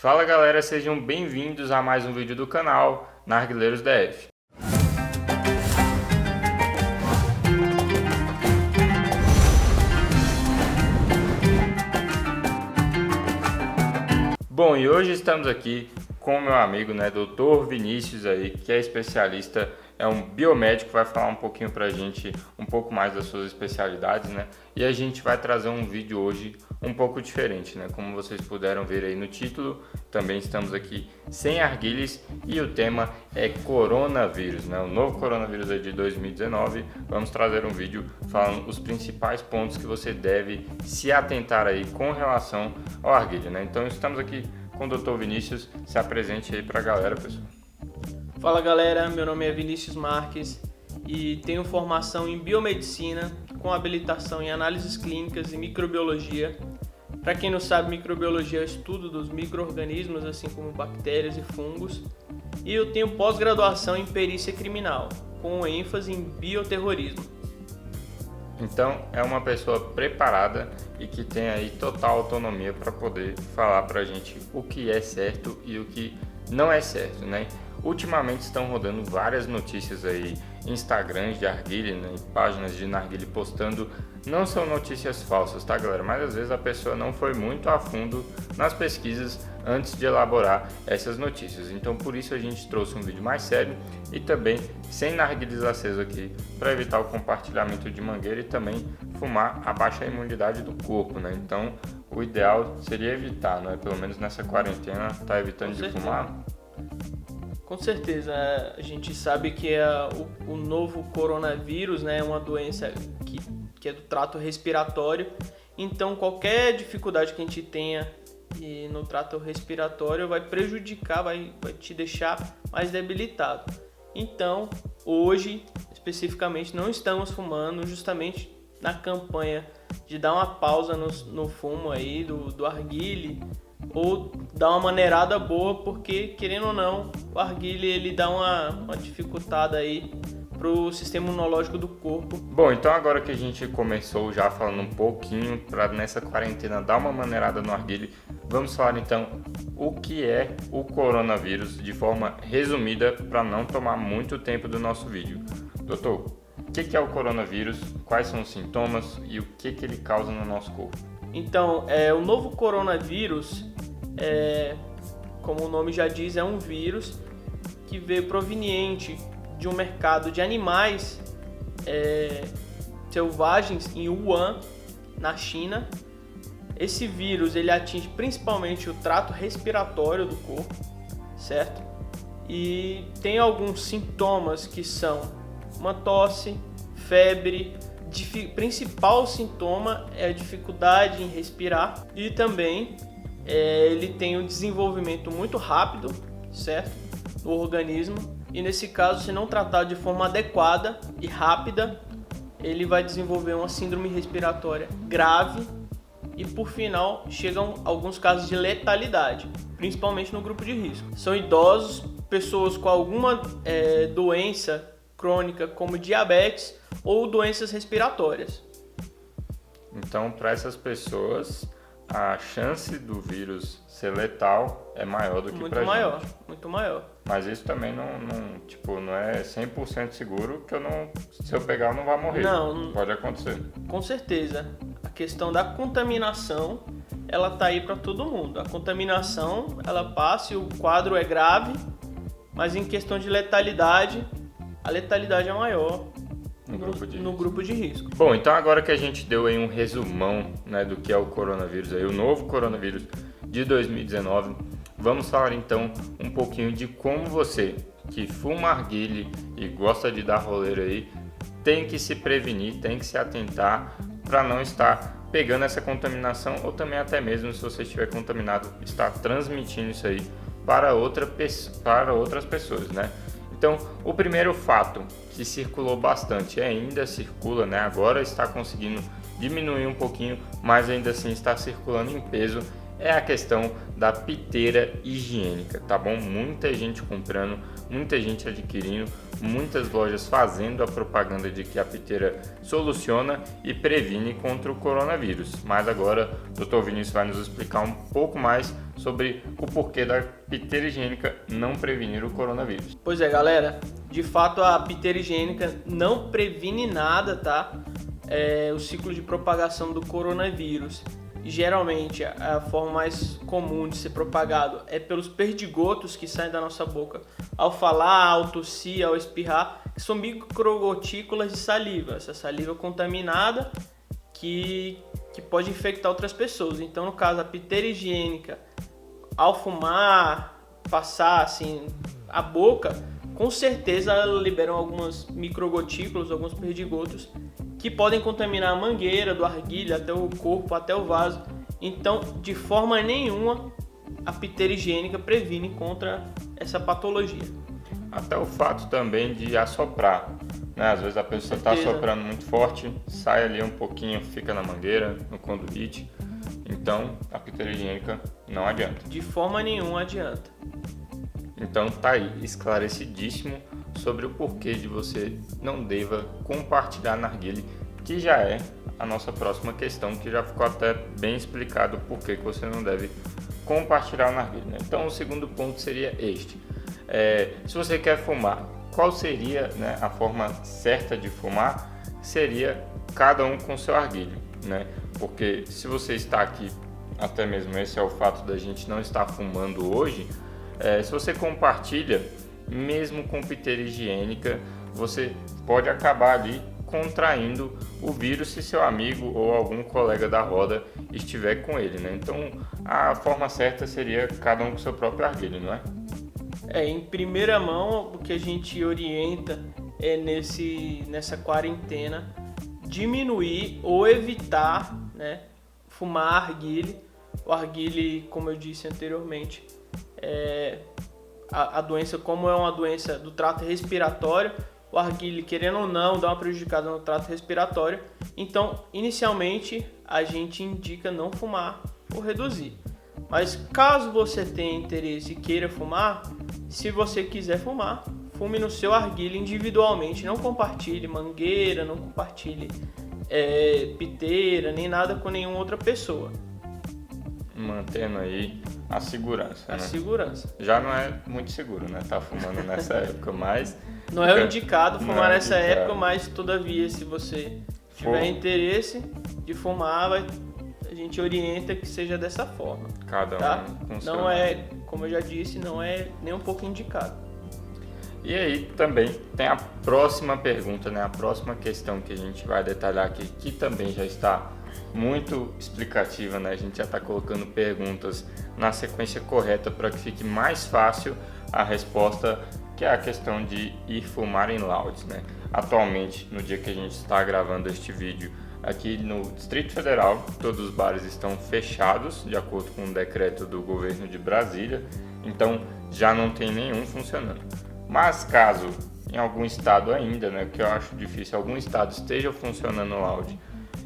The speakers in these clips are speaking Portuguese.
Fala galera, sejam bem-vindos a mais um vídeo do canal Narguileiros DF. Bom, e hoje estamos aqui com o meu amigo, Dr. Vinícius aí, que é especialista, é um biomédico, vai falar um pouquinho pra gente, um pouco mais das suas especialidades, E a gente vai trazer um vídeo hoje um pouco diferente, Como vocês puderam ver aí no título, também estamos aqui sem arguilhas e o tema é coronavírus, O novo coronavírus aí de 2019. Vamos trazer um vídeo falando os principais pontos que você deve se atentar aí com relação ao arguilha, Então estamos aqui com o Dr. Vinícius. Se apresente aí pra galera, pessoal. Fala galera, meu nome é Vinícius Marques e tenho formação em biomedicina com habilitação em análises clínicas e microbiologia. Para quem não sabe, microbiologia é o estudo dos micro-organismos, assim como bactérias e fungos. E eu tenho pós-graduação em perícia criminal, com ênfase em bioterrorismo. Então é uma pessoa preparada e que tem aí total autonomia para poder falar para a gente o que é certo e o que não é certo, Ultimamente estão rodando várias notícias aí, Instagrams de arguilha, páginas de narguilha postando, não são notícias falsas, tá galera? Mas às vezes a pessoa não foi muito a fundo nas pesquisas antes de elaborar essas notícias. Então por isso a gente trouxe um vídeo mais sério e também sem narguilhas acesas aqui, para evitar o compartilhamento de mangueira e também fumar abaixa a imunidade do corpo, Então o ideal seria evitar, Pelo menos nessa quarentena, tá evitando de fumar. Com certeza, a gente sabe que o novo coronavírus, é uma doença que é do trato respiratório, então qualquer dificuldade que a gente tenha no trato respiratório vai prejudicar, vai te deixar mais debilitado. Então, hoje, especificamente, não estamos fumando, justamente na campanha de dar uma pausa no fumo aí do arguile, ou dar uma maneirada boa, porque querendo ou não, o arguile ele dá uma dificultada aí pro sistema imunológico do corpo. Bom, então agora que a gente começou já falando um pouquinho para nessa quarentena dar uma maneirada no arguile, vamos falar então o que é o coronavírus de forma resumida para não tomar muito tempo do nosso vídeo. Doutor, o que é o coronavírus, quais são os sintomas e o que ele causa no nosso corpo? Então, o novo coronavírus, como o nome já diz, é um vírus que veio proveniente de um mercado de animais selvagens em Wuhan, na China. Esse vírus ele atinge principalmente o trato respiratório do corpo, certo? E tem alguns sintomas que são uma tosse, febre. Principal sintoma é a dificuldade em respirar e também ele tem um desenvolvimento muito rápido, certo, no organismo, e nesse caso, se não tratado de forma adequada e rápida, ele vai desenvolver uma síndrome respiratória grave e por final chegam alguns casos de letalidade, principalmente no grupo de risco. São idosos, pessoas com alguma doença crônica como diabetes ou doenças respiratórias. Então, para essas pessoas, a chance do vírus ser letal é maior do que para gente. Muito maior. Mas isso também não é 100% seguro que se eu pegar eu não vai morrer. Não. Pode acontecer. Com certeza. A questão da contaminação, ela tá aí para todo mundo. A contaminação, ela passa e o quadro é grave, mas em questão de letalidade, a letalidade é maior no grupo de risco. Bom, então agora que a gente deu aí um resumão do que é o coronavírus, aí, o novo coronavírus de 2019, vamos falar então um pouquinho de como você que fuma arguile e gosta de dar roleiro aí, tem que se prevenir, tem que se atentar para não estar pegando essa contaminação ou também até mesmo se você estiver contaminado, estar transmitindo isso aí para outras pessoas, Então, o primeiro fato que circulou bastante, ainda circula, agora está conseguindo diminuir um pouquinho, mas ainda assim está circulando em peso, é a questão da piteira higiênica, tá bom? Muita gente comprando, muita gente adquirindo, muitas lojas fazendo a propaganda de que a piteira soluciona e previne contra o coronavírus. Mas agora o Dr. Vinícius vai nos explicar um pouco mais sobre o porquê da piteira higiênica não prevenir o coronavírus. Pois é, galera, de fato a piteira higiênica não previne nada, tá? O ciclo de propagação do coronavírus. Geralmente a forma mais comum de ser propagado é pelos perdigotos que saem da nossa boca ao falar, ao tossir, ao espirrar, que são microgotículas de saliva, essa saliva contaminada que pode infectar outras pessoas. Então, no caso, a piteira higiênica, ao fumar, passar assim a boca, com certeza ela libera algumas microgotículas, alguns perdigotos que podem contaminar a mangueira do arguilho até o corpo, até o vaso. Então, de forma nenhuma, a piteira higiênica previne contra essa patologia. Até o fato também de assoprar, né? Às vezes a pessoa está assoprando muito forte, sai ali um pouquinho, fica na mangueira, no conduíte. Então, a piteira higiênica não adianta. De forma nenhuma adianta. Então tá aí, esclarecidíssimo sobre o porquê de você não deva compartilhar narguilé, que já é a nossa próxima questão, que já ficou até bem explicado o porquê que você não deve compartilhar o narguilé, né? Então o segundo ponto seria este. Se você quer fumar, qual seria, né, a forma certa de fumar? Seria cada um com seu arguilho, né? Porque se você está aqui, até mesmo esse é o fato da gente não estar fumando hoje, se você compartilha, mesmo com piteira higiênica, você pode acabar ali contraindo o vírus se seu amigo ou algum colega da roda estiver com ele, né? Então, a forma certa seria cada um com seu próprio arguilho, não é? Em primeira mão, o que a gente orienta é nessa quarentena diminuir ou evitar, né, fumar arguilé. O arguilé, como eu disse anteriormente, a doença, como é uma doença do trato respiratório, o arguilé, querendo ou não, dá uma prejudicada no trato respiratório. Então, inicialmente, a gente indica não fumar ou reduzir. Mas caso você tenha interesse e queira fumar, se você quiser fumar, fume no seu arguilé individualmente. Não compartilhe mangueira, não compartilhe piteira, nem nada com nenhuma outra pessoa. Mantendo aí a segurança. A segurança. Já não é muito seguro, né? Tá fumando nessa época, mas... Não é o indicado fumar nessa época, mas todavia, se você tiver interesse de fumar, a gente orienta que seja dessa forma. Cada um tá? com seu. Não é, como eu já disse, não é nem um pouco indicado. E aí também tem a próxima pergunta, né? A próxima questão que a gente vai detalhar aqui, que também já está muito explicativa, né? A gente já está colocando perguntas na sequência correta para que fique mais fácil a resposta, que é a questão de ir fumar em lounge, né? Atualmente, no dia que a gente está gravando este vídeo, aqui no Distrito Federal, todos os bares estão fechados, de acordo com o decreto do governo de Brasília, então já não tem nenhum funcionando. Mas caso em algum estado ainda, né, que eu acho difícil, algum estado esteja funcionando o lounge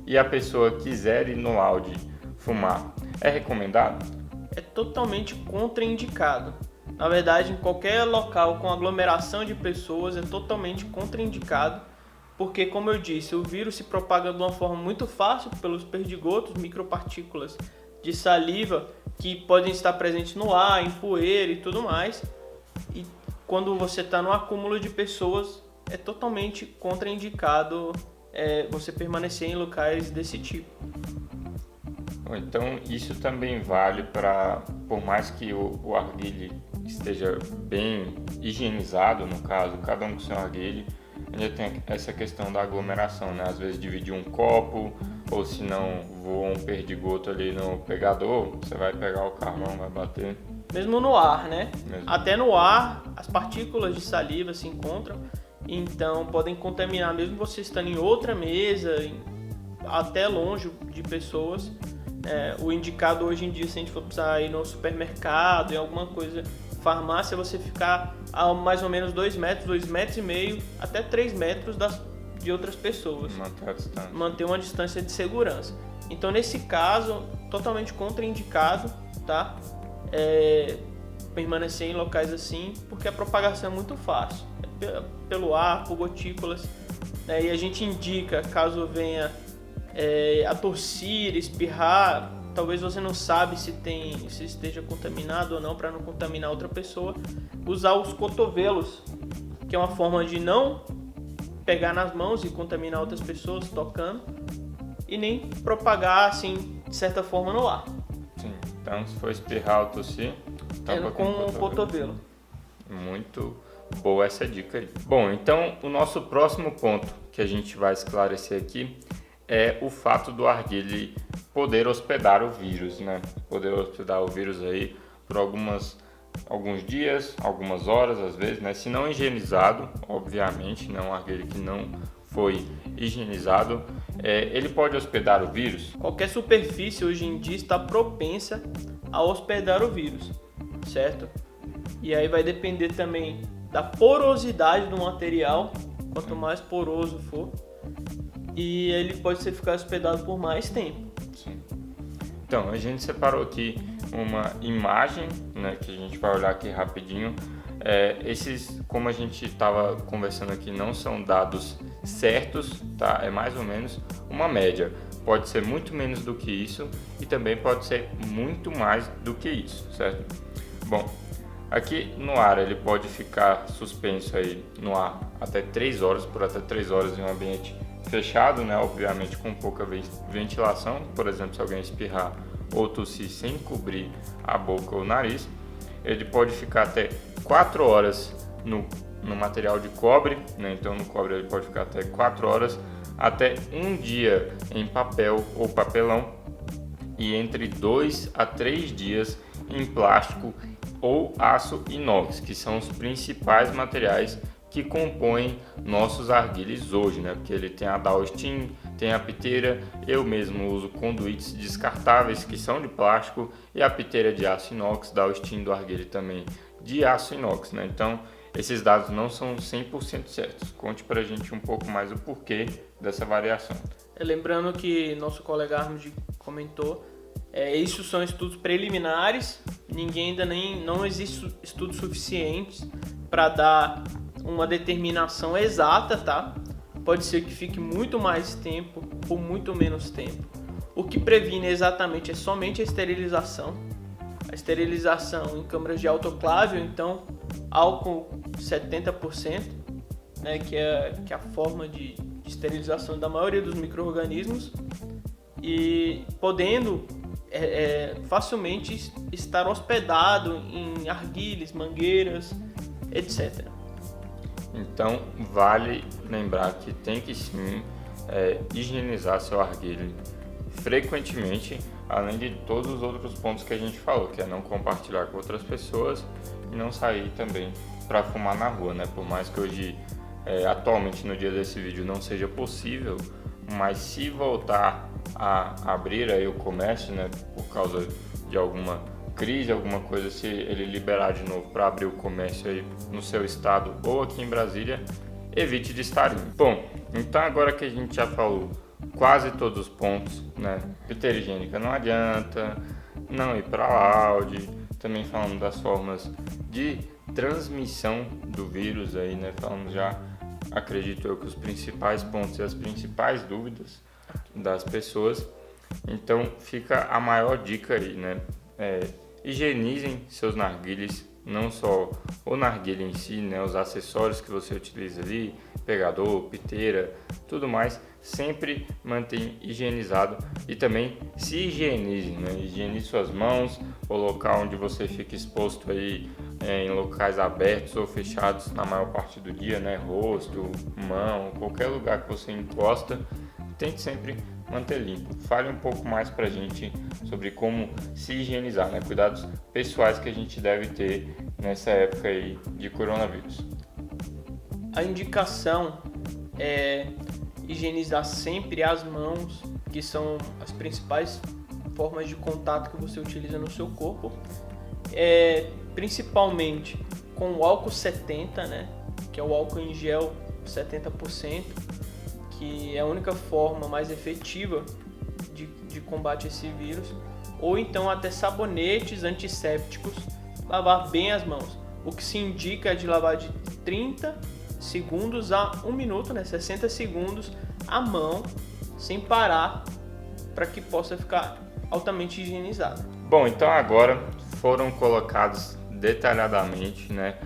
e a pessoa quiser ir no lounge fumar, é recomendado? É totalmente contraindicado. Na verdade, em qualquer local com aglomeração de pessoas é totalmente contraindicado, porque, como eu disse, o vírus se propaga de uma forma muito fácil pelos perdigotos, micropartículas de saliva que podem estar presentes no ar, em poeira e tudo mais. E quando você está no acúmulo de pessoas, é totalmente contraindicado você permanecer em locais desse tipo. Então isso também vale para, por mais que o arguilé esteja bem higienizado, no caso, cada um com seu arguilé, ainda tem essa questão da aglomeração, né? Às vezes dividir um copo, ou se não voa um perdigoto ali no pegador, você vai pegar o carvão, vai bater. Mesmo no ar, né? Mesmo. Até no ar, as partículas de saliva se encontram, então podem contaminar mesmo você estando em outra mesa, até longe de pessoas. O indicado hoje em dia, se a gente for precisar ir no supermercado, em alguma coisa, farmácia, você ficar a mais ou menos 2 metros, 2,5 metros, até 3 metros de outras pessoas. Manter uma distância de segurança. Então, nesse caso, totalmente contraindicado, tá? Permanecer em locais assim, porque a propagação é muito fácil. pelo ar, por gotículas, né? E a gente indica, caso venha a tossir, espirrar, talvez você não sabe se esteja contaminado ou não, para não contaminar outra pessoa, usar os cotovelos, que é uma forma de não pegar nas mãos e contaminar outras pessoas tocando, e nem propagar, assim, de certa forma, no ar. Sim, então se for espirrar ou tossir, com o cotovelo. Muito boa essa dica aí. Bom, então o nosso próximo ponto que a gente vai esclarecer aqui é o fato do arguile poder hospedar o vírus, né? Poder hospedar o vírus aí por alguns dias, algumas horas às vezes, né? Se não higienizado, obviamente, né? Um arguile que não foi higienizado, ele pode hospedar o vírus? Qualquer superfície hoje em dia está propensa a hospedar o vírus, certo? E aí vai depender também da porosidade do material, quanto mais poroso for, e ele pode ficar hospedado por mais tempo. Sim. Então, a gente separou aqui uma imagem, né, que a gente vai olhar aqui rapidinho. Esses, como a gente estava conversando aqui, não são dados certos, tá? É mais ou menos uma média. Pode ser muito menos do que isso e também pode ser muito mais do que isso, certo? Bom, aqui no ar ele pode ficar suspenso aí no ar até 3 horas, por até 3 horas em um ambiente fechado, né? Obviamente com pouca ventilação, por exemplo, se alguém espirrar ou tossir sem cobrir a boca ou o nariz. Ele pode ficar até 4 horas no material de cobre, né? Então no cobre ele pode ficar até 4 horas, até 1 dia em papel ou papelão e entre 2 a 3 dias em plástico ou aço inox, que são os principais materiais que compõem nossos arguilhos hoje, né? Porque ele tem a Daostin, tem a piteira, eu mesmo uso conduítes descartáveis que são de plástico e a piteira de aço inox, Daostin do arguilho também de aço inox, né? Então esses dados não são 100% certos. Conte pra gente um pouco mais o porquê dessa variação. Lembrando que nosso colega Arnold comentou, isso são estudos preliminares, não existe estudos suficientes para dar uma determinação exata, tá? Pode ser que fique muito mais tempo ou muito menos tempo. O que previne exatamente é somente a esterilização. A esterilização em câmaras de autoclave, ou então álcool 70%, né, que é a forma de esterilização da maioria dos micro-organismos, e podendo facilmente estar hospedado em arguilhas, mangueiras, etc. Então vale lembrar que tem que sim higienizar seu arguilho frequentemente, além de todos os outros pontos que a gente falou, que é não compartilhar com outras pessoas e não sair também para fumar na rua, né? Por mais que hoje, atualmente no dia desse vídeo não seja possível, mas se voltar a abrir aí o comércio, né, por causa de alguma crise, alguma coisa, se ele liberar de novo para abrir o comércio aí no seu estado ou aqui em Brasília, evite de estar indo. Bom, então agora que a gente já falou quase todos os pontos, né, piteira higiênica não adianta, não ir para laude, também falando das formas de transmissão do vírus aí, né, falando já, acredito eu, que os principais pontos e as principais dúvidas das pessoas. Então fica a maior dica aí, né? Higienizem seus narguilés, não só o narguilé em si, né? Os acessórios que você utiliza ali, pegador, piteira, tudo mais, sempre mantenha higienizado e também se higienize, né? Higienize suas mãos, o local onde você fica exposto aí em locais abertos ou fechados na maior parte do dia, né? Rosto, mão, qualquer lugar que você encosta, tente sempre manter limpo. Fale um pouco mais pra gente sobre como se higienizar, né? Cuidados pessoais que a gente deve ter nessa época aí de coronavírus. A indicação é higienizar sempre as mãos, que são as principais formas de contato que você utiliza no seu corpo, principalmente com o álcool 70, né? Que é o álcool em gel 70%, que é a única forma mais efetiva de combate a esse vírus, ou então até sabonetes antissépticos, lavar bem as mãos. O que se indica é de lavar de 30 segundos a 1 minuto, né, 60 segundos à mão, sem parar, para que possa ficar altamente higienizado. Bom, então agora foram colocados detalhadamente, né,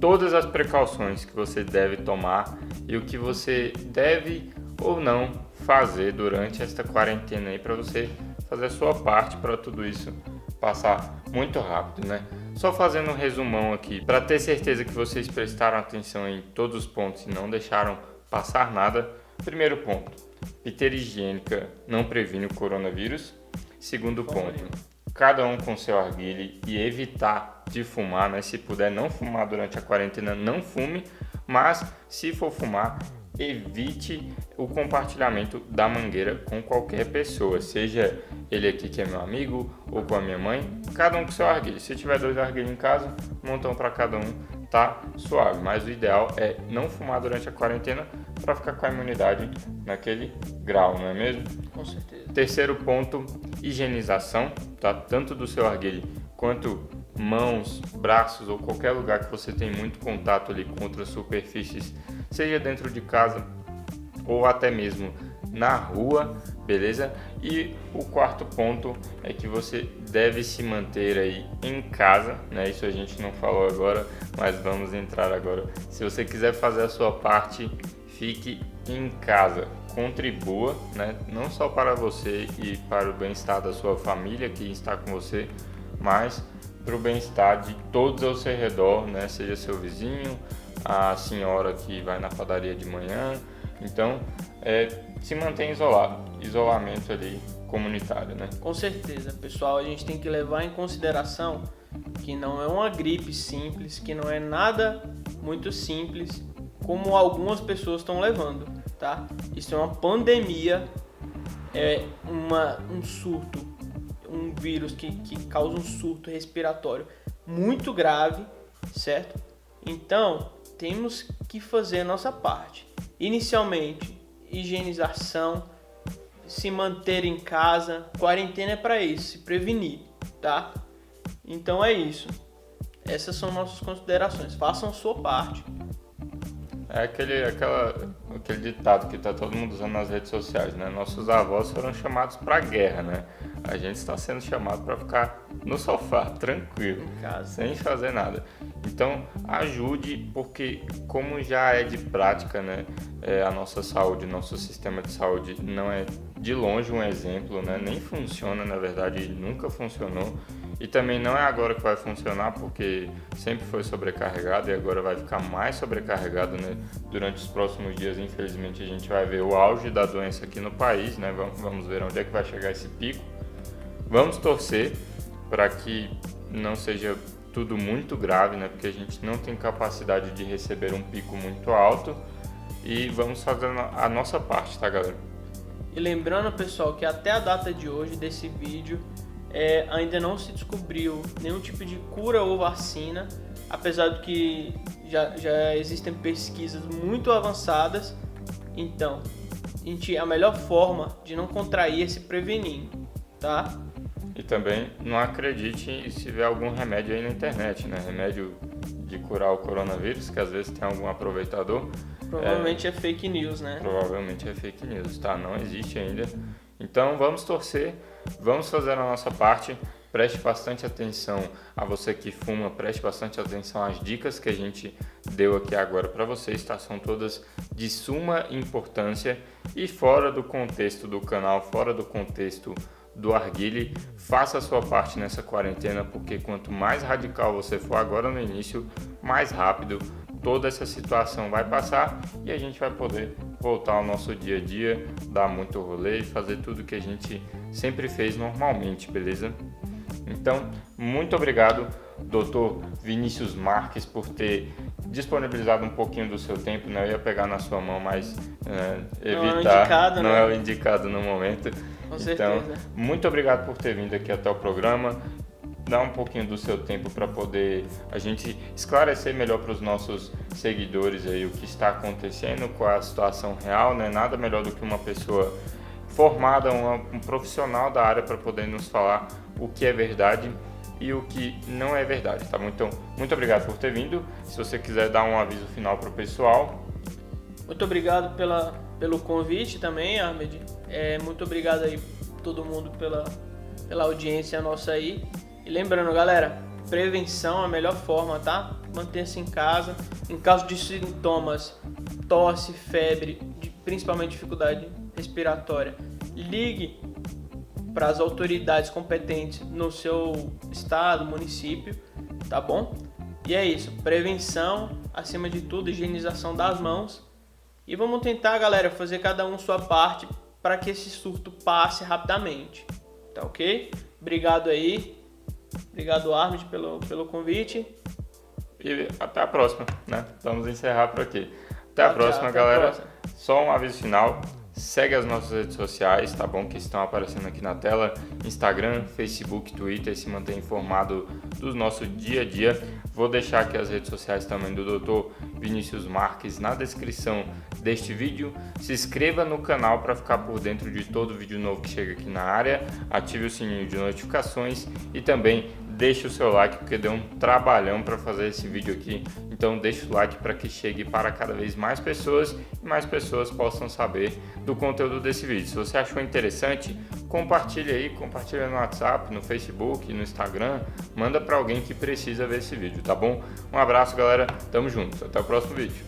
todas as precauções que você deve tomar e o que você deve ou não fazer durante esta quarentena aí para você fazer a sua parte para tudo isso passar muito rápido, né? Só fazendo um resumão aqui, para ter certeza que vocês prestaram atenção em todos os pontos e não deixaram passar nada. Primeiro ponto, piteira higiênica não previne o coronavírus. Segundo ponto, cada um com seu arguile e evitar de fumar, né? Se puder não fumar durante a quarentena, não fume, mas se for fumar, evite o compartilhamento da mangueira com qualquer pessoa, seja ele aqui que é meu amigo ou com a minha mãe, cada um com seu arguile. Se tiver 2 arguilhos em casa, montam para cada um, tá suave, mas o ideal é não fumar durante a quarentena para ficar com a imunidade naquele grau, não é mesmo? Com certeza. Terceiro ponto, higienização, tá? Tanto do seu arguile quanto mãos, braços ou qualquer lugar que você tem muito contato ali com outras superfícies, seja dentro de casa ou até mesmo na rua, beleza? E o quarto ponto é que você deve se manter aí em casa, né? Isso a gente não falou agora, mas vamos entrar agora. Se você quiser fazer a sua parte, fique em casa, contribua, né? Não só para você e para o bem-estar da sua família que está com você, mas para o bem-estar de todos ao seu redor, né? Seja seu vizinho, a senhora que vai na padaria de manhã. Então, se mantém isolado, isolamento ali comunitário, né? Com certeza, pessoal, a gente tem que levar em consideração que não é uma gripe simples, que não é nada muito simples, como algumas pessoas estão levando, tá? Isso é uma pandemia, é um surto, um vírus que causa um surto respiratório muito grave, certo? Então, temos que fazer a nossa parte. Inicialmente, higienização, se manter em casa, quarentena é para isso, se prevenir, tá? Então é isso. Essas são nossas considerações. Façam a sua parte. É aquele ditado que tá todo mundo usando nas redes sociais, né? Nossos avós foram chamados para a guerra, né? A gente está sendo chamado para ficar no sofá, tranquilo, Em casa. sem fazer nada. Então, ajude, porque como já é de prática, né? A nossa saúde, nosso sistema de saúde não é de longe um exemplo, né? Nem funciona, na verdade, nunca funcionou. E também não é agora que vai funcionar, porque sempre foi sobrecarregado e agora vai ficar mais sobrecarregado, né? Durante os próximos dias, infelizmente, a gente vai ver o auge da doença aqui no país, né? Vamos ver onde é que vai chegar esse pico. Vamos torcer para que não seja tudo muito grave, né? Porque a gente não tem capacidade de receber um pico muito alto. E vamos fazer a nossa parte, tá, galera? E lembrando, pessoal, que até a data de hoje desse vídeo ainda não se descobriu nenhum tipo de cura ou vacina, apesar de que já existem pesquisas muito avançadas. Então, a melhor forma de não contrair é se prevenir, tá? E também não acredite se vê algum remédio aí na internet, né? Remédio de curar o coronavírus, que às vezes tem algum aproveitador. Provavelmente é fake news, né? Provavelmente é fake news, tá? Não existe ainda. Então vamos torcer, vamos fazer a nossa parte. Preste bastante atenção a você que fuma, preste bastante atenção às dicas que a gente deu aqui agora para vocês, tá? São todas de suma importância e fora do contexto do canal, fora do contexto do arguile, faça a sua parte nessa quarentena, porque quanto mais radical você for agora no início, mais rápido toda essa situação vai passar e a gente vai poder voltar ao nosso dia a dia, dar muito rolê e fazer tudo que a gente sempre fez normalmente, beleza? Então, muito obrigado, Dr. Vinícius Marques, por ter disponibilizado um pouquinho do seu tempo, né? Eu ia pegar na sua mão, mas evitar, não é o indicado no momento. Com certeza. Então, muito obrigado por ter vindo aqui até o programa. Dá um pouquinho do seu tempo para poder a gente esclarecer melhor para os nossos seguidores aí o que está acontecendo, qual é a situação real, né? Nada melhor do que uma pessoa formada, um profissional da área para poder nos falar o que é verdade e o que não é verdade, tá bom? Então, muito obrigado por ter vindo. Se você quiser dar um aviso final pro pessoal. Muito obrigado pelo convite também, Ahmed. Muito obrigado aí todo mundo pela audiência nossa aí. E lembrando, galera, prevenção é a melhor forma, tá? Mantenha-se em casa. Em caso de sintomas, tosse, febre, principalmente dificuldade respiratória, ligue para as autoridades competentes no seu estado, município, tá bom? E é isso, prevenção, acima de tudo, higienização das mãos. E vamos tentar, galera, fazer cada um sua parte para que esse surto passe rapidamente, tá ok? Obrigado aí, obrigado, Ahmed, pelo convite. E até a próxima, né? Vamos encerrar por aqui. Até a próxima, até a galera. próxima. Só um aviso final. Segue as nossas redes sociais, tá bom? Que estão aparecendo aqui na tela. Instagram, Facebook, Twitter. Se mantém informado do nosso dia a dia. Vou deixar aqui as redes sociais também do Dr. Vinícius Marques na descrição deste vídeo. Se inscreva no canal para ficar por dentro de todo vídeo novo que chega aqui na área. Ative o sininho de notificações e também deixe o seu like, porque deu um trabalhão para fazer esse vídeo aqui. Então deixe o like para que chegue para cada vez mais pessoas e mais pessoas possam saber do conteúdo desse vídeo. Se você achou interessante, compartilhe aí, compartilha no WhatsApp, no Facebook, no Instagram, manda para alguém que precisa ver esse vídeo, tá bom? Um abraço, galera, tamo junto, até o próximo vídeo.